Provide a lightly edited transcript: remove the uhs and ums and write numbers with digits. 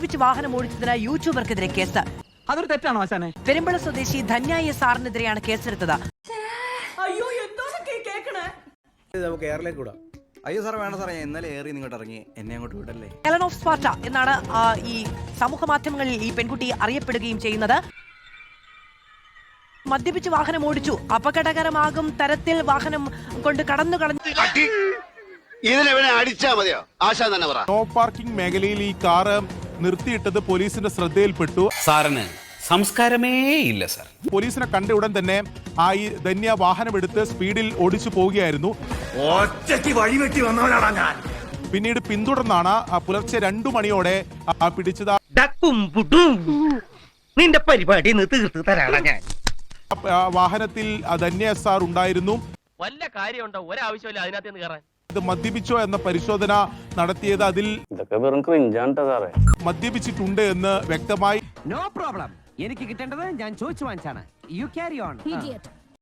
മദ്യപിച്ച് വാഹനം ഓടിച്ചതിന് യൂട്യൂബർക്കെതിരെ കേസ്. അതൊരു തെറ്റാണോ ആശാനെ? പെരുമ്പള സ്വദേശി ധന്യായ സാറിനെതിരെയാണ് കേസെടുത്തത്. നമുക്ക് എയറിലേക്ക് വിടാം. അയ്യോ സാർ വേണ്ട സാറേ, ഇന്നലെ ഏറി ഇങ്ങോട്ട് ഇറങ്ങി, എന്നെ അങ്ങോട്ട് വിടല്ലേ. ഹെലൻ ഓഫ് സ്പാർട്ട എന്നാണ് ഈ സമൂഹ മാധ്യമങ്ങളിൽ ഈ പെൺകുട്ടി അറിയപ്പെടുകയും ചെയ്യുന്നത്. മദ്യപിച്ച് വാഹനം ഓടിച്ചു, അപകടകരമാകും തരത്തിൽ വാഹനം കൊണ്ട് കടന്നു നോ പാർക്കിംഗ് മേഖലയിൽ ഈ കാറ് നിർത്തിയിട്ടത് പോലീസിന്റെ ശ്രദ്ധയിൽപ്പെട്ടു. സാറിന് സംസ്കാരമേ ഇല്ല സാർ. പോലീസിനെ കണ്ട ഉടൻ തന്നെ ഈ ധന്യ വാഹനമെടുത്ത് സ്പീഡിൽ ഓടിച്ചു പോവുകയായിരുന്നു. പിന്നീട് പിന്തുടർന്നാണ് പുലർച്ചെ 2 മണിയോടെ പിടിച്ചത്. നിന്റെ പരിപാടി തീർത്ത് തരാണ് ഞാൻ. വാഹനത്തിൽ ധന്യ സാർ ഉണ്ടായിരുന്നു. വല്ല കാര്യമുണ്ടോ? ഒരാവശ്യമില്ല അതിനകത്ത് കയറാൻ. ഇത് മദ്യപിച്ചോ എന്ന പരിശോധന നടത്തിയത് അതിൽ മദ്യപിച്ചിട്ടുണ്ട് എന്ന് വ്യക്തമായി. No problem. എനിക്ക് കിട്ടേണ്ടത് ഞാൻ ചോദിച്ചു വാങ്ങിച്ചാണ്. You carry on.